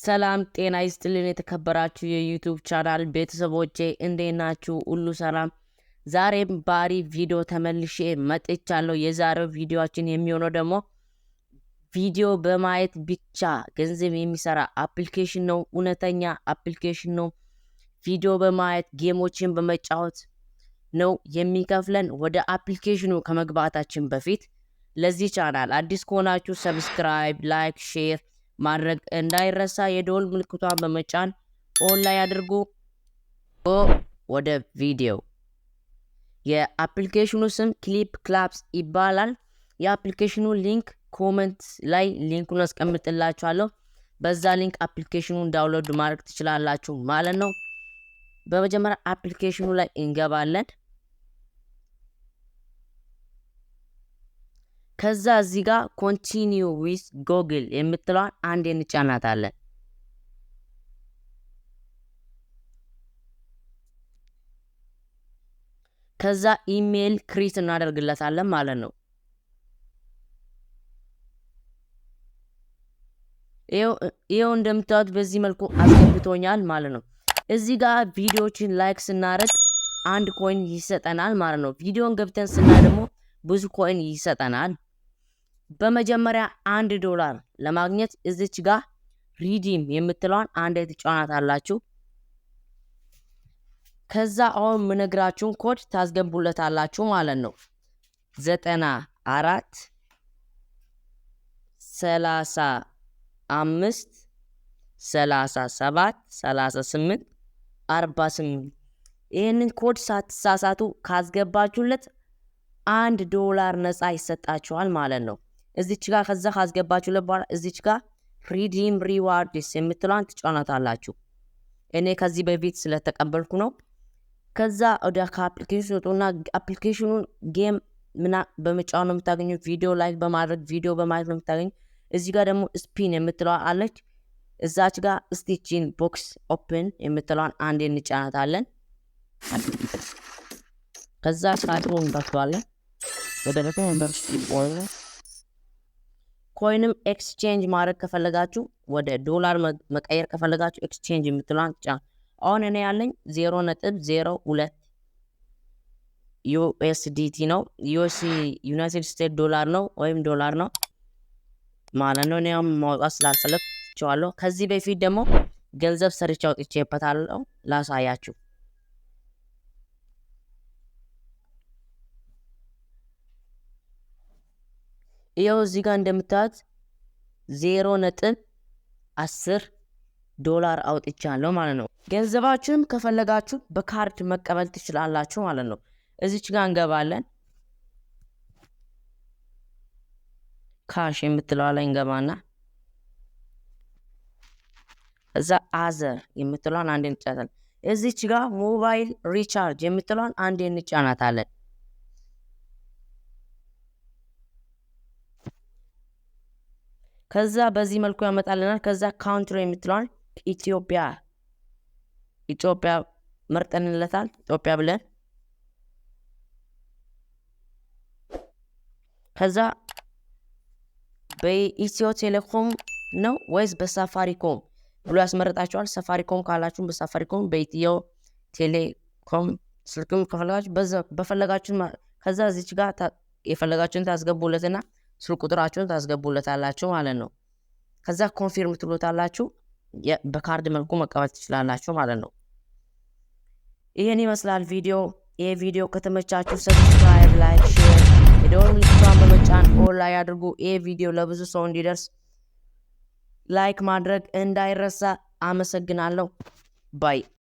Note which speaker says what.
Speaker 1: ሰላም ጤና ይስጥልን የተከበራችሁ የዩቲዩብ ቻናል ቤተሰቦቼ እንዴት ናችሁ? ሁሉ ሰላም። ዛሬም ባሪ ቪዲዮ ተመልሼ መጥቻለሁ። የዛሬው ቪዲዮአችን የሚሆነው ደግሞ ቪዲዮ በማየት ብቻ ገንዘብ የሚሰራ አፕሊኬሽን ነው። እውነተኛ አፕሊኬሽን ነው። ቪዲዮ በማየት ጌሞችን በመጫወት ነው የሚከፍለን። ወደ አፕሊኬሽኑ ከመግባታችን በፊት ለዚህ ቻናል አዲስ ከሆናችሁ ሰብስክራይብ፣ ላይክ፣ ሼር ማድረግ እንዳይረሳ። የደወል ምልክቷን በመጫን ኦን ላይ አድርጉ። ወደ ቪዲዮ። የአፕሊኬሽኑ ስም ክሊፕክላፕስ ይባላል። የአፕሊኬሽኑ ሊንክ ኮሜንት ላይ ሊንኩን አስቀምጥላችኋለሁ። በዛ ሊንክ አፕሊኬሽኑን ዳውንሎድ ማድረግ ትችላላችሁ ማለት ነው። በመጀመሪያ አፕሊኬሽኑ ላይ እንገባለን። ከዛ እዚህ ጋር ኮንቲኒዩ ዊዝ ጎግል የምትለዋን አንድ እንጫናታለን። ከዛ ኢሜል ክሪት እናደርግለታለን ማለት ነው። ይሄው እንደምታዩት በዚህ መልኩ አስገብቶኛል ማለት ነው። እዚህ ጋር ቪዲዮዎችን ላይክ ስናደርግ አንድ ኮይን ይሰጠናል ማለት ነው። ቪዲዮን ገብተን ስናይ ደግሞ ብዙ ኮይን ይሰጠናል። በመጀመሪያ $1 ለማግኘት እዚች ጋር ሪዲም የምትለዋን አንድ ትጫናታላችሁ። ከዛ አሁን ምነግራችሁን ኮድ ታስገቡለታላችሁ ማለት ነው። 94 35 37 38 48 ይህንን ኮድ ሳትሳሳቱ ካስገባችሁለት $1 ነፃ ይሰጣችኋል ማለት ነው። እዚች ጋር ከዛ ካስገባችሁለት በኋላ እዚች ጋር ሪዲም ሪዋርድስ የምትለዋን ትጫናታላችሁ። እኔ ከዚህ በፊት ስለተቀበልኩ ነው። ከዛ ወደ አፕሊኬሽኑ ወጡና አፕሊኬሽኑን ጌም በመጫወት ነው የምታገኙት። ቪዲዮ ላይክ በማድረግ ቪዲዮ በማየት ነው የምታገኙት። እዚህ ጋር ደግሞ ስፒን የምትለዋ አለች። እዛች ጋር ስቲችን ቦክስ ኦፕን የምትለዋን አንዴ እንጫናታለን። ከዛ ካርቱን እንከፍተዋለን። ወደ ኮይንም ኤክስቼንጅ ማድረግ ከፈለጋችሁ ወደ $1 መቀየር ከፈለጋችሁ ኤክስቼንጅ የምትለዋን ጫን። አሁን እኔ ያለኝ 0.02 USDT ነው። ዩናይትድ ስቴትስ ዶላር ነው ወይም ዶላር ነው ማለት ነው። እኔም ማውጣት ስላልፈለግኩ ከዚህ በፊት ደግሞ ገንዘብ ሰርቼ አውጥቼበታለሁ ላሳያችሁ። ይሄው እዚህ ጋር እንደምታዩት $0.10 አውጥቻለሁ ማለት ነው። ገንዘባችሁም ከፈለጋችሁ በካርድ መቀበል ትችላላችሁ ማለት ነው። እዚች ጋር እንገባለን። ካሽ የምትለዋ ላይ እንገባና እዛ አዘር የምትለዋን አንዴ እንጫናታለን። እዚች ጋር ሞባይል ሪቻርጅ የምትለዋን አንዴ እንጫናታለን። ከዛ በዚህ መልኩ ያመጣልናል። ከዛ ካውንትሪ የምትለዋን ኢትዮጵያ መርጠንለታል። ኢትዮጵያ ብለን ከዛ በኢትዮ ቴሌኮም ነው ወይስ በሳፋሪኮም ብሎ ያስመረጣችኋል። ሳፋሪኮም ካላችሁ በሳፋሪኮም፣ በኢትዮ ቴሌኮም ስልክም ከፈለጋችሁ በፈለጋችሁ። ከዛ እዚች ጋር የፈለጋችሁን ታስገቡለትና ስልክ ቁጥራችሁን ታስገቡለታላችሁ ማለት ነው። ከዛ ኮንፊርም ትሉታላችሁ። በካርድ መልኩ መቀበል ትችላላችሁ ማለት ነው። ይሄን ይመስላል ቪዲዮ። ይሄ ቪዲዮ ከተመቻችሁ ሰብስክራይብ፣ ላይክ፣ ሼር የደወል ምልክቷን በመጫን ኦል ላይ አድርጉ። ይሄ ቪዲዮ ለብዙ ሰው እንዲደርስ ላይክ ማድረግ እንዳይረሳ። አመሰግናለሁ ባይ